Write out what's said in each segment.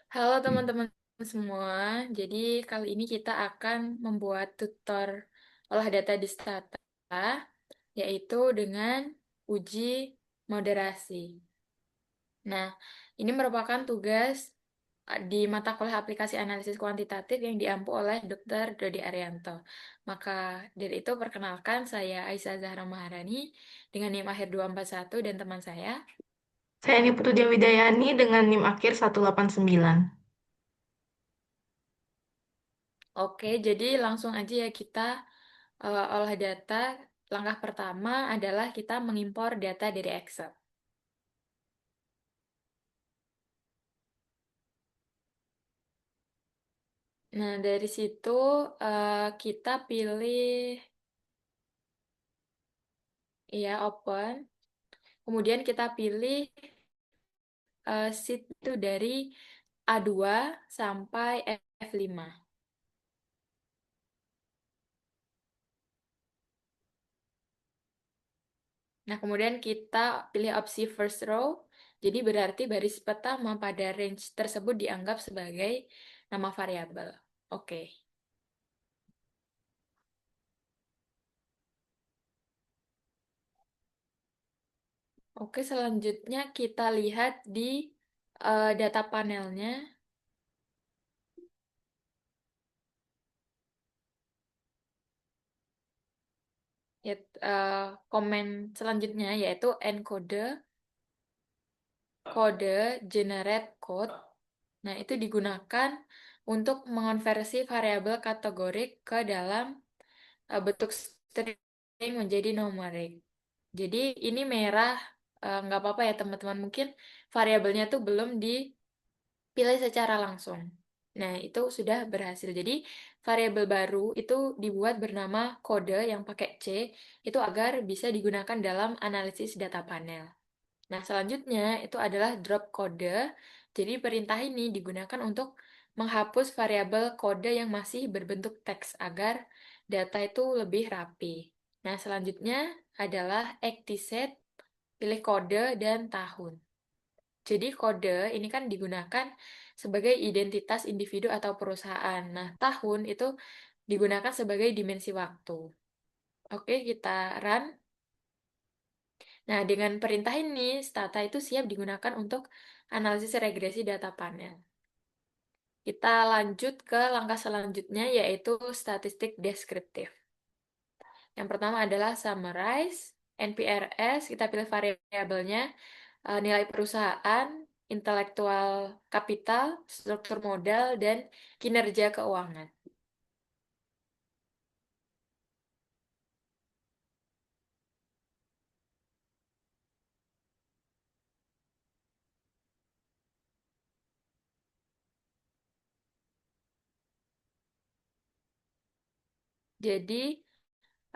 Halo teman-teman semua, jadi kali ini kita akan membuat tutor olah data di Stata, yaitu dengan uji moderasi. Nah, ini merupakan tugas di mata kuliah aplikasi analisis kuantitatif yang diampu oleh Dr. Dodi Arianto. Maka dari itu perkenalkan saya Aisyah Zahra Maharani dengan NIM akhir 241 dan teman saya. Saya Niputu Widayani dengan NIM akhir 189. Oke, jadi langsung aja ya kita olah data. Langkah pertama adalah kita mengimpor data dari Excel. Nah, dari situ kita pilih ya open. Kemudian kita pilih sheet itu dari A2 sampai F5. Nah, kemudian kita pilih opsi first row. Jadi berarti baris pertama pada range tersebut dianggap sebagai nama variabel. Oke. Oke, selanjutnya kita lihat di data panelnya. Ya, komen selanjutnya yaitu encode kode generate code. Nah, itu digunakan untuk mengonversi variabel kategorik ke dalam bentuk string menjadi numerik. Jadi ini merah, nggak apa-apa ya teman-teman. Mungkin variabelnya tuh belum dipilih secara langsung. Nah, itu sudah berhasil. Jadi variabel baru itu dibuat bernama kode yang pakai C, itu agar bisa digunakan dalam analisis data panel. Nah, selanjutnya itu adalah drop kode. Jadi perintah ini digunakan untuk menghapus variabel kode yang masih berbentuk teks agar data itu lebih rapi. Nah, selanjutnya adalah ActiSet, pilih kode dan tahun. Jadi kode ini kan digunakan sebagai identitas individu atau perusahaan. Nah, tahun itu digunakan sebagai dimensi waktu. Oke, kita run. Nah, dengan perintah ini, Stata itu siap digunakan untuk analisis regresi data panel. Kita lanjut ke langkah selanjutnya, yaitu statistik deskriptif. Yang pertama adalah summarize, NPRS, kita pilih variabelnya, nilai perusahaan, intelektual kapital, struktur modal, dan kinerja keuangan. Jadi,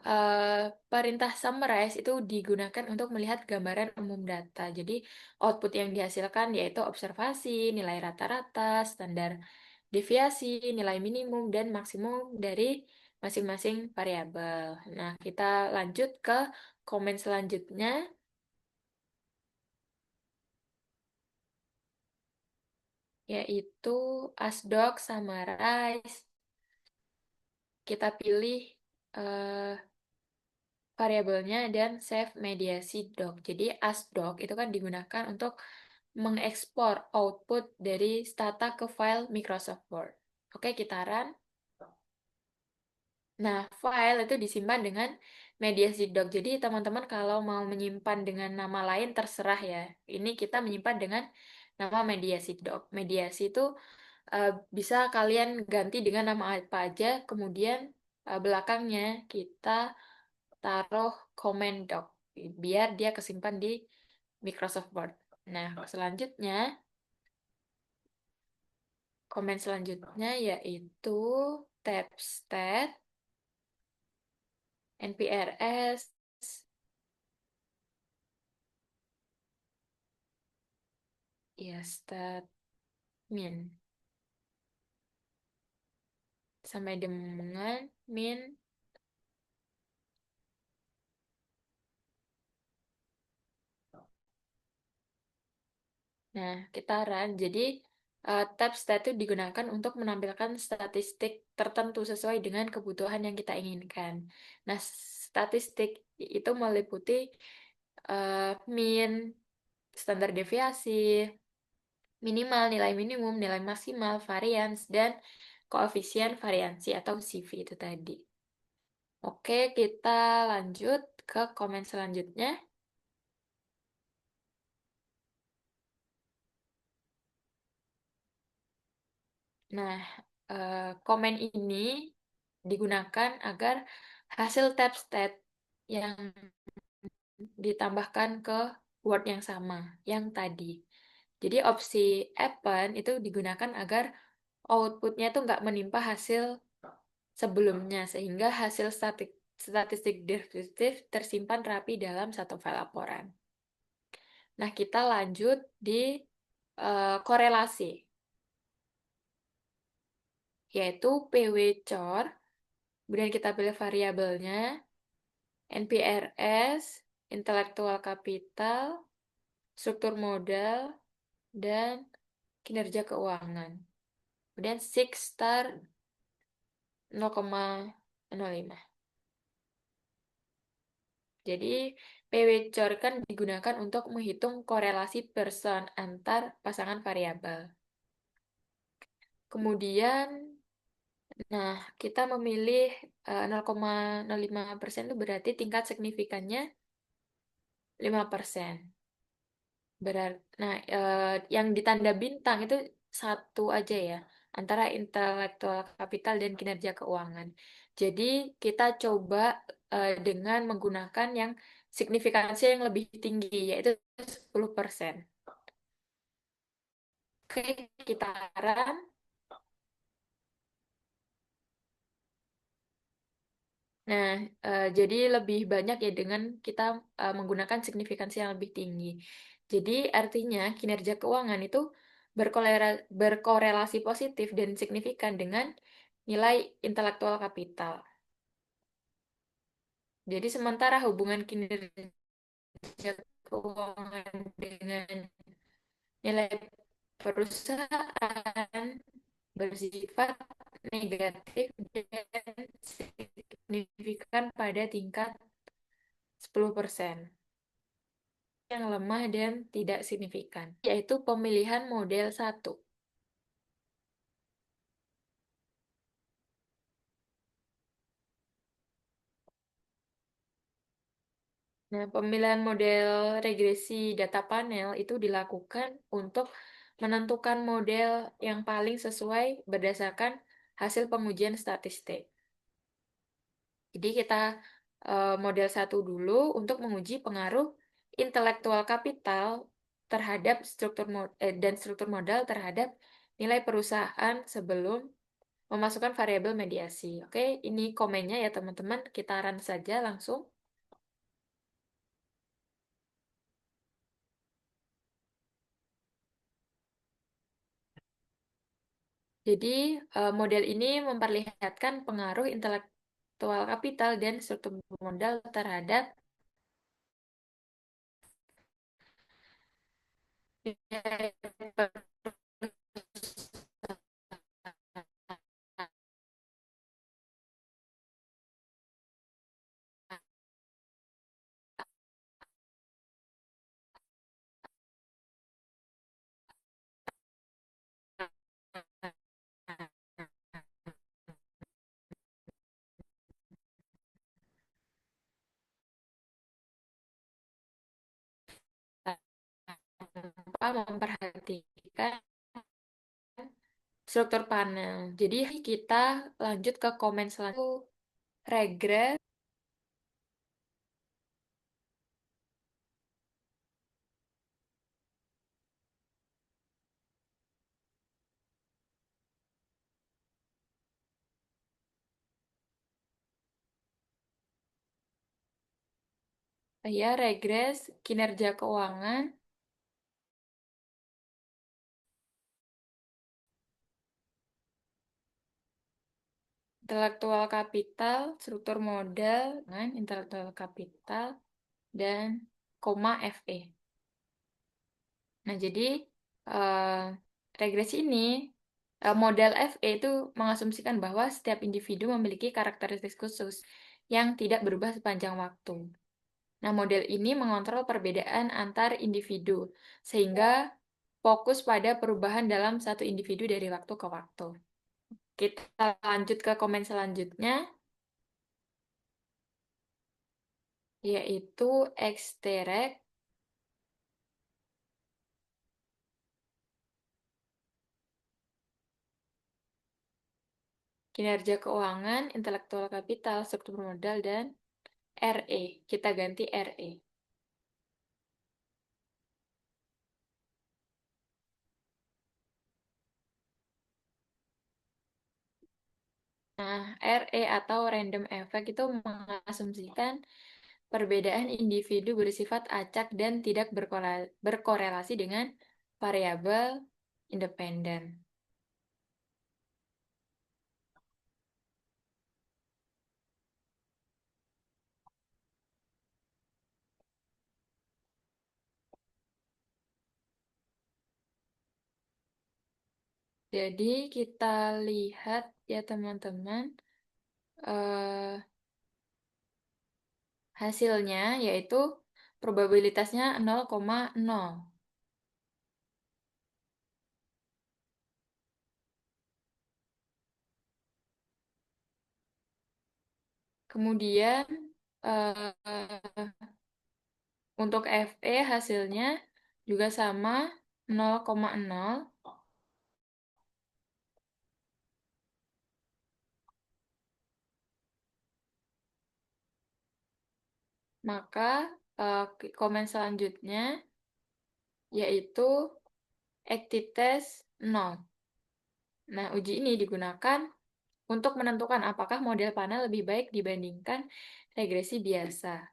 eh, perintah summarize itu digunakan untuk melihat gambaran umum data. Jadi, output yang dihasilkan yaitu observasi, nilai rata-rata, standar deviasi, nilai minimum, dan maksimum dari masing-masing variabel. Nah, kita lanjut ke komen selanjutnya, yaitu asdoc summarize. Kita pilih eh, variabelnya dan save mediasi doc. Jadi asdoc itu kan digunakan untuk mengekspor output dari Stata ke file Microsoft Word. Oke, kita run. Nah, file itu disimpan dengan mediasi doc. Jadi teman-teman kalau mau menyimpan dengan nama lain terserah ya. Ini kita menyimpan dengan nama mediasi doc. Mediasi itu eh, bisa kalian ganti dengan nama apa aja, kemudian belakangnya kita taruh comment doc biar dia kesimpan di Microsoft Word. Nah, selanjutnya komen selanjutnya yaitu tab stat, NPRS, ya stat min sampai dengan min. Nah, kita run. Jadi, tab stat itu digunakan untuk menampilkan statistik tertentu sesuai dengan kebutuhan yang kita inginkan. Nah, statistik itu meliputi mean, standar deviasi, minimal, nilai minimum, nilai maksimal, varians, dan koefisien variansi atau CV itu tadi. Oke, kita lanjut ke komen selanjutnya. Nah, komen ini digunakan agar hasil tab stat yang ditambahkan ke word yang sama, yang tadi. Jadi opsi append itu digunakan agar outputnya itu nggak menimpa hasil sebelumnya, sehingga hasil statistik deskriptif tersimpan rapi dalam satu file laporan. Nah, kita lanjut di korelasi, yaitu PW chor, kemudian kita pilih variabelnya, NPRS, intelektual kapital, struktur modal, dan kinerja keuangan. Kemudian six star 0,05. Jadi PW Chor kan digunakan untuk menghitung korelasi person antar pasangan variabel. Kemudian, nah kita memilih 0,05% itu berarti tingkat signifikannya 5%. Nah, yang ditanda bintang itu satu aja ya, antara intelektual kapital dan kinerja keuangan. Jadi kita coba dengan menggunakan yang signifikansi yang lebih tinggi, yaitu 10%. Oke, kita run. Nah, jadi lebih banyak ya dengan kita menggunakan signifikansi yang lebih tinggi. Jadi artinya kinerja keuangan itu berkorelasi positif dan signifikan dengan nilai intelektual kapital. Jadi sementara hubungan kinerja keuangan dengan nilai perusahaan bersifat negatif dan signifikan pada tingkat 10%. Yang lemah dan tidak signifikan, yaitu pemilihan model satu. Nah, pemilihan model regresi data panel itu dilakukan untuk menentukan model yang paling sesuai berdasarkan hasil pengujian statistik. Jadi kita model satu dulu untuk menguji pengaruh intelektual kapital terhadap dan struktur modal terhadap nilai perusahaan sebelum memasukkan variabel mediasi. Oke, ini komennya ya teman-teman. Kita run saja langsung. Jadi, model ini memperlihatkan pengaruh intelektual kapital dan struktur modal terhadap nilai tanpa memperhatikan struktur panel. Jadi kita lanjut ke komen selanjutnya. Regres ya, regres kinerja keuangan, intelektual kapital, struktur modal, dengan intelektual kapital, dan koma FE. Nah, jadi eh, regresi ini, model FE itu mengasumsikan bahwa setiap individu memiliki karakteristik khusus yang tidak berubah sepanjang waktu. Nah, model ini mengontrol perbedaan antar individu, sehingga fokus pada perubahan dalam satu individu dari waktu ke waktu. Kita lanjut ke komen selanjutnya, yaitu extract kinerja keuangan, intelektual kapital, struktur modal, dan RE. Kita ganti RE. Nah, RE atau random effect itu mengasumsikan perbedaan individu bersifat acak dan tidak berkorelasi dengan variabel independen. Jadi kita lihat ya teman-teman, eh, hasilnya yaitu probabilitasnya 0,0. Kemudian untuk FE hasilnya juga sama 0,0. Maka komen selanjutnya yaitu active test 0. Nah, uji ini digunakan untuk menentukan apakah model panel lebih baik dibandingkan regresi biasa.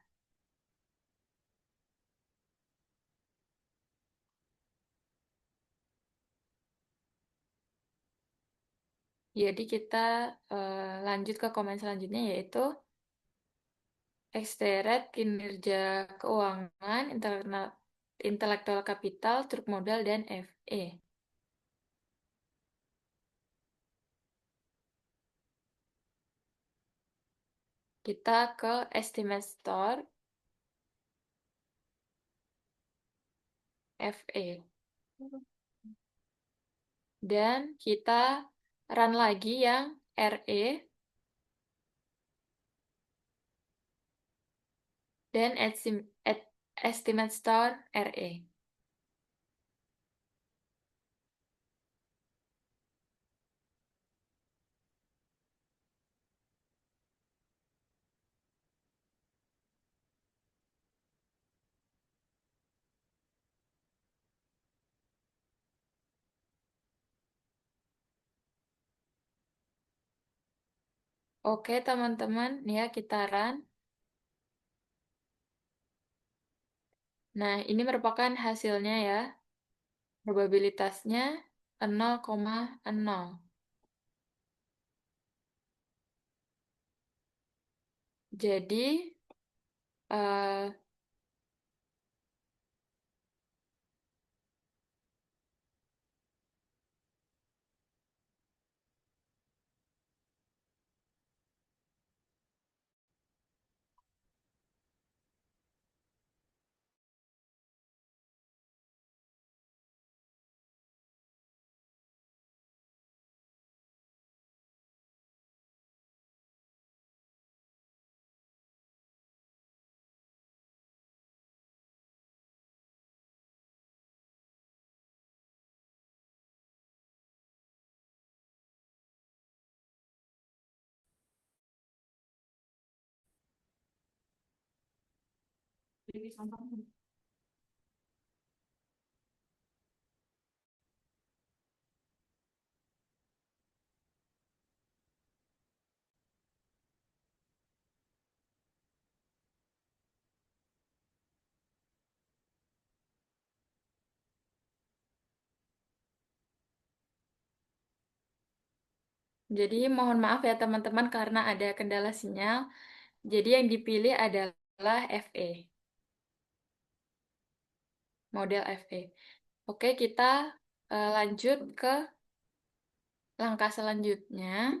Jadi kita lanjut ke komen selanjutnya yaitu eksteret kinerja keuangan, intelektual kapital, truk modal, dan FE. Kita ke estimate store FE. Dan kita run lagi yang RE dan estimate store RE. Oke, teman-teman, nih ya kita run. Nah, ini merupakan hasilnya ya. Probabilitasnya 0,0. Jadi, eh, jadi mohon maaf ya teman-teman karena ada kendala sinyal. Jadi yang dipilih adalah FE, model FE. Oke, kita Lanjut ke langkah selanjutnya,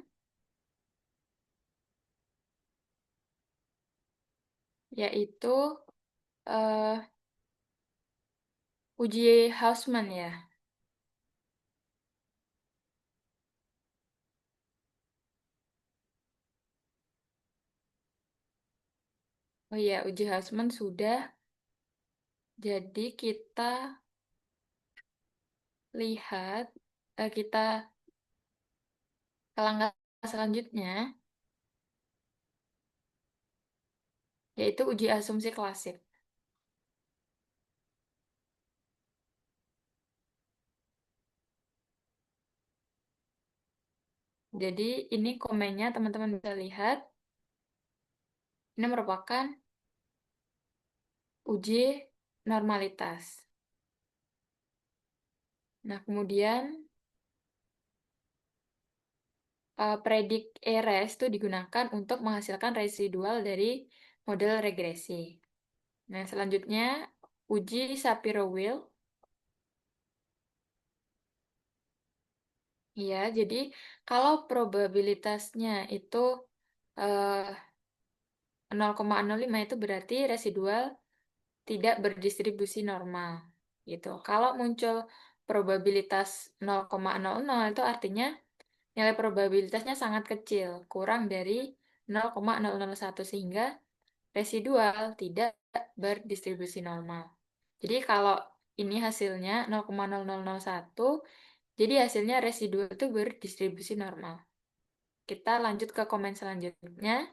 yaitu eh, uji Hausman ya. Oh iya, uji Hausman sudah. Jadi kita lihat, kita ke langkah selanjutnya, yaitu uji asumsi klasik. Jadi ini komennya teman-teman bisa lihat. Ini merupakan uji normalitas. Nah, kemudian predik ERES itu digunakan untuk menghasilkan residual dari model regresi. Nah, selanjutnya uji Shapiro-Wilk. Ya, jadi kalau probabilitasnya itu eh, 0,05 itu berarti residual tidak berdistribusi normal gitu. Kalau muncul probabilitas 0,00 itu artinya nilai probabilitasnya sangat kecil, kurang dari 0,001 sehingga residual tidak berdistribusi normal. Jadi kalau ini hasilnya 0,0001, jadi hasilnya residual itu berdistribusi normal. Kita lanjut ke komen selanjutnya.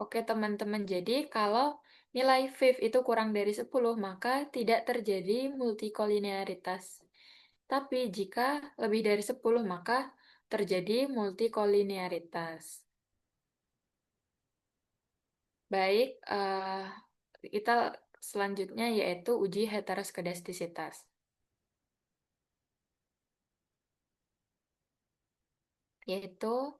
Oke teman-teman, jadi kalau nilai VIF itu kurang dari 10, maka tidak terjadi multikolinearitas. Tapi jika lebih dari 10, maka terjadi multikolinearitas. Baik, kita selanjutnya yaitu uji heteroskedastisitas. Yaitu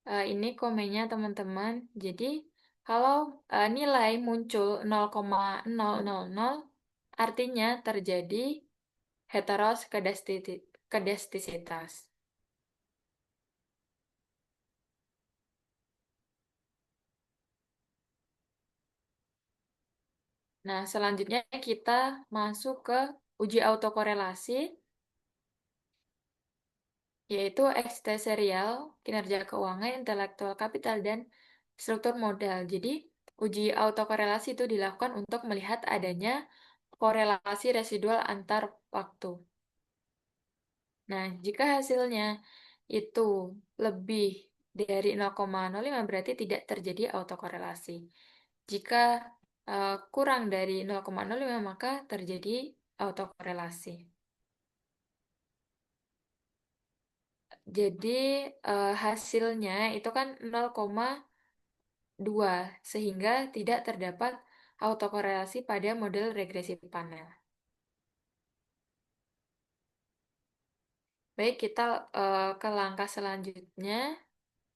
ini komennya teman-teman. Jadi kalau nilai muncul 0,000 artinya terjadi heteroskedastisitas. Nah, selanjutnya kita masuk ke uji autokorelasi, yaitu XT serial, kinerja keuangan, intelektual kapital, dan struktur modal. Jadi, uji autokorelasi itu dilakukan untuk melihat adanya korelasi residual antar waktu. Nah, jika hasilnya itu lebih dari 0,05 berarti tidak terjadi autokorelasi. Jika kurang dari 0,05 maka terjadi autokorelasi. Jadi hasilnya itu kan 0,2 sehingga tidak terdapat autokorelasi pada model regresi panel. Baik, kita ke langkah selanjutnya,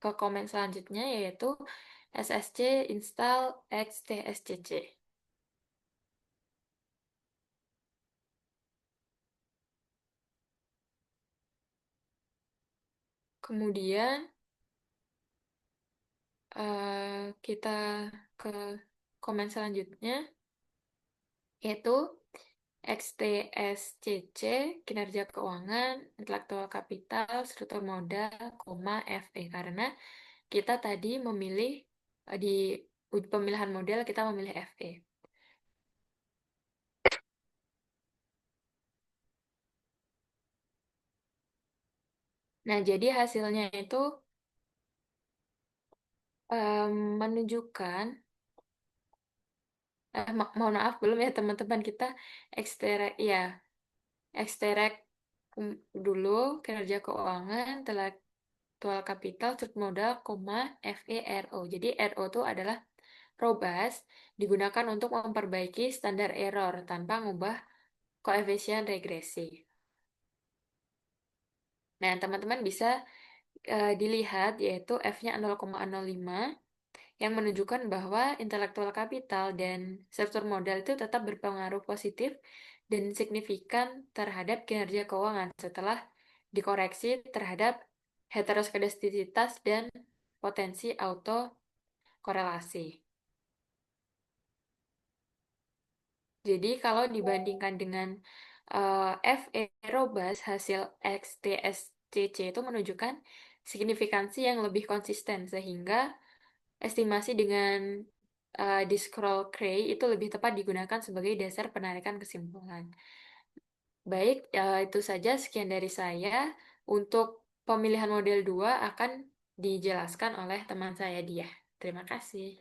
ke komen selanjutnya yaitu SSC install XTSCC. Kemudian kita ke komen selanjutnya yaitu XTSCC, kinerja keuangan, intelektual kapital, struktur modal, koma, FE. Karena kita tadi memilih di pemilihan model kita memilih FE. Nah, jadi hasilnya itu menunjukkan mohon maaf belum ya teman-teman, kita ekstrak ya, ekstrak dulu kinerja keuangan, intelektual kapital, struktur modal, koma, FERO. Jadi RO itu adalah robust, digunakan untuk memperbaiki standar error tanpa mengubah koefisien regresi. Nah, teman-teman bisa dilihat yaitu F-nya 0,05 yang menunjukkan bahwa intelektual kapital dan struktur modal itu tetap berpengaruh positif dan signifikan terhadap kinerja keuangan setelah dikoreksi terhadap heteroskedastisitas dan potensi autokorelasi. Jadi kalau dibandingkan dengan FE Robas, hasil XTSCC itu menunjukkan signifikansi yang lebih konsisten sehingga estimasi dengan di-scroll Cray itu lebih tepat digunakan sebagai dasar penarikan kesimpulan. Baik, itu saja sekian dari saya. Untuk pemilihan model 2 akan dijelaskan oleh teman saya dia. Terima kasih.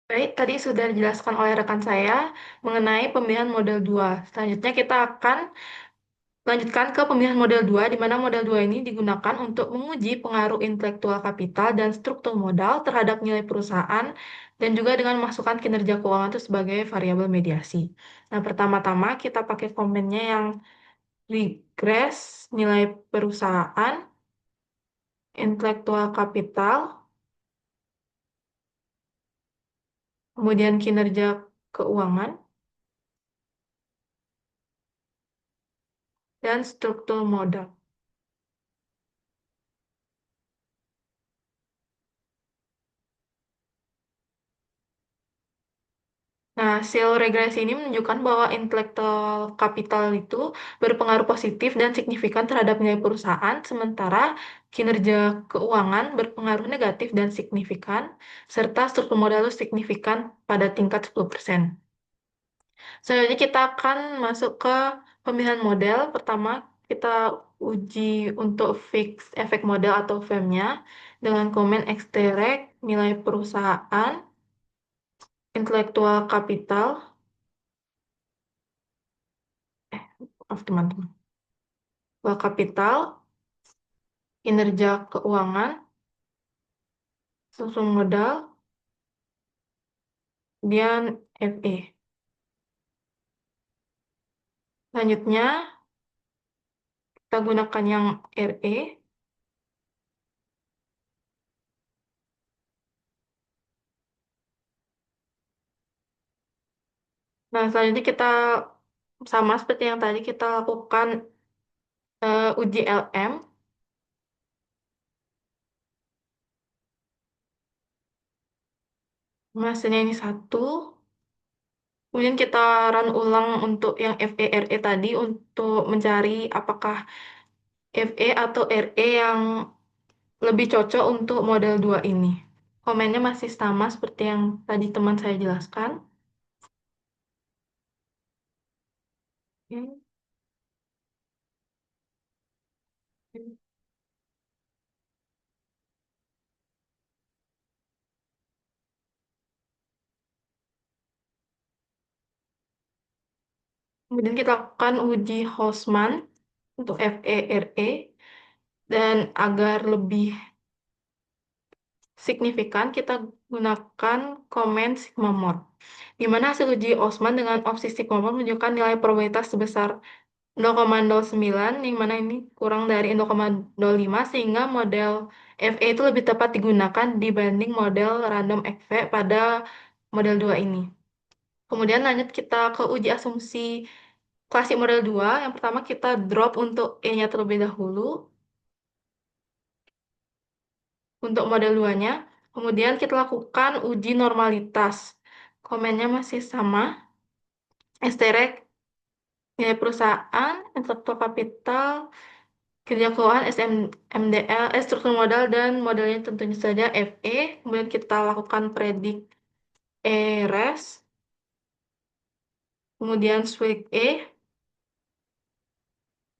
Baik, tadi sudah dijelaskan oleh rekan saya mengenai pemilihan model 2. Selanjutnya kita akan lanjutkan ke pemilihan model 2, di mana model 2 ini digunakan untuk menguji pengaruh intelektual kapital dan struktur modal terhadap nilai perusahaan dan juga dengan memasukkan kinerja keuangan itu sebagai variabel mediasi. Nah, pertama-tama kita pakai komennya yang regress nilai perusahaan, intelektual kapital, kemudian kinerja keuangan, dan struktur modal. Nah, hasil regresi ini menunjukkan bahwa intelektual kapital itu berpengaruh positif dan signifikan terhadap nilai perusahaan, sementara kinerja keuangan berpengaruh negatif dan signifikan, serta struktur modal itu signifikan pada tingkat 10%. Selanjutnya kita akan masuk ke pemilihan model. Pertama, kita uji untuk fix efek model atau FEM-nya dengan komen ekstrak nilai perusahaan, intelektual kapital, maaf teman-teman, kapital, kinerja keuangan, struktur modal, dan FE. Selanjutnya, kita gunakan yang RE. Nah, selanjutnya kita sama seperti yang tadi kita lakukan uji LM. Hasilnya ini satu. Kemudian kita run ulang untuk yang FE-RE tadi untuk mencari apakah FE atau RE yang lebih cocok untuk model 2 ini. Komennya masih sama seperti yang tadi teman saya jelaskan. Oke. Kemudian kita lakukan uji Houseman untuk FERE dan agar lebih signifikan kita gunakan komen sigma mod. Di mana hasil uji Houseman dengan opsi sigma mod menunjukkan nilai probabilitas sebesar 0,09 yang mana ini kurang dari 0,05 sehingga model FE itu lebih tepat digunakan dibanding model random XV pada model 2 ini. Kemudian lanjut kita ke uji asumsi klasik model 2. Yang pertama kita drop untuk E-nya terlebih dahulu untuk model 2-nya. Kemudian kita lakukan uji normalitas. Komennya masih sama. Ekstrak nilai perusahaan, intelektual kapital, kinerja keuangan, SMDL, struktur modal, dan modelnya tentunya saja FE. Kemudian kita lakukan predik ERES. Kemudian swing E.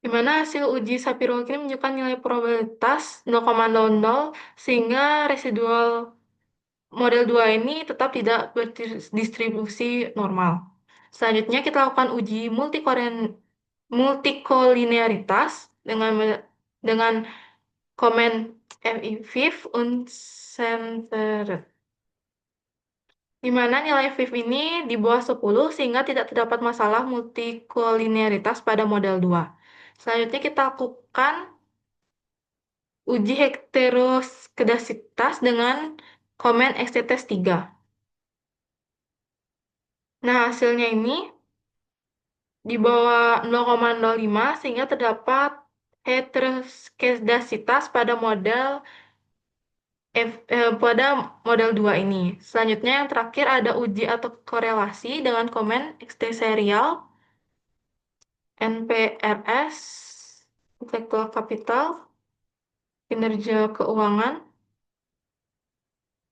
Di mana hasil uji Sapir-Whorf ini menunjukkan nilai probabilitas 0,00 sehingga residual model 2 ini tetap tidak berdistribusi normal. Selanjutnya kita lakukan uji multikolinearitas dengan komen FI uncentered, di mana nilai FIF ini di bawah 10 sehingga tidak terdapat masalah multikolinearitas pada model 2. Selanjutnya kita lakukan uji heteroskedasitas dengan komen XT-test 3. Nah, hasilnya ini di bawah 0,05 sehingga terdapat heteroskedasitas pada model 2 ini. Selanjutnya yang terakhir ada uji atau korelasi dengan komen XT serial, NPRS, intelektual kapital, kinerja keuangan,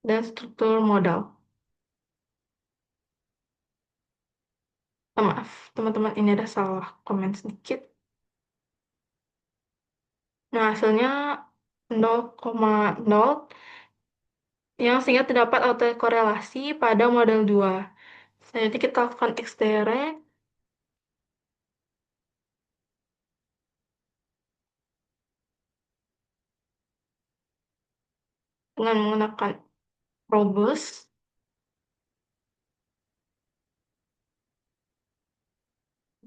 dan struktur modal. Maaf, teman-teman, ini ada salah komen sedikit. Nah, hasilnya 0,0 yang sehingga terdapat autokorelasi pada model 2. Selanjutnya kita lakukan ekstrak dengan menggunakan Probus.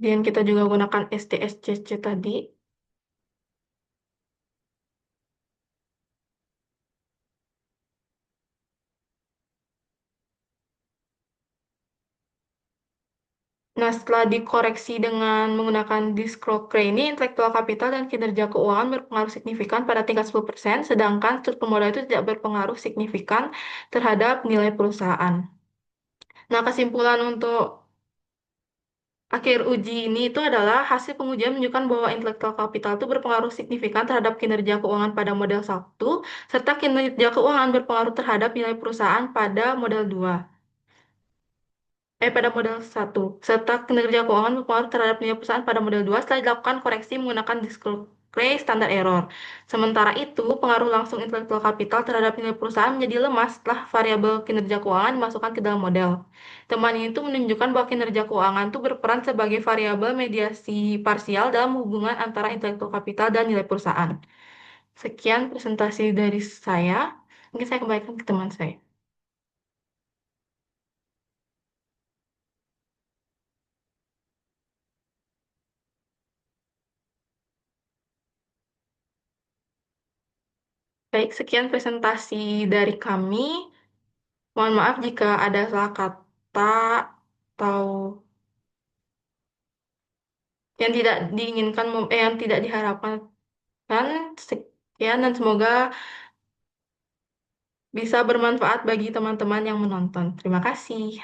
Dan kita juga gunakan STSCC tadi. Nah, setelah dikoreksi dengan menggunakan Discrocre ini, intelektual kapital dan kinerja keuangan berpengaruh signifikan pada tingkat 10%, sedangkan struktur modal itu tidak berpengaruh signifikan terhadap nilai perusahaan. Nah, kesimpulan untuk akhir uji ini itu adalah hasil pengujian menunjukkan bahwa intelektual kapital itu berpengaruh signifikan terhadap kinerja keuangan pada model 1, serta kinerja keuangan berpengaruh terhadap nilai perusahaan pada model 2. Pada model 1, serta kinerja keuangan berpengaruh terhadap nilai perusahaan pada model 2 setelah dilakukan koreksi menggunakan discrete standar error. Sementara itu, pengaruh langsung intelektual kapital terhadap nilai perusahaan menjadi lemah setelah variabel kinerja keuangan dimasukkan ke dalam model. Temuan ini tuh menunjukkan bahwa kinerja keuangan itu berperan sebagai variabel mediasi parsial dalam hubungan antara intelektual kapital dan nilai perusahaan. Sekian presentasi dari saya. Mungkin saya kembalikan ke teman saya. Baik, sekian presentasi dari kami. Mohon maaf jika ada salah kata atau yang tidak diinginkan, yang tidak diharapkan. Sekian dan semoga bisa bermanfaat bagi teman-teman yang menonton. Terima kasih.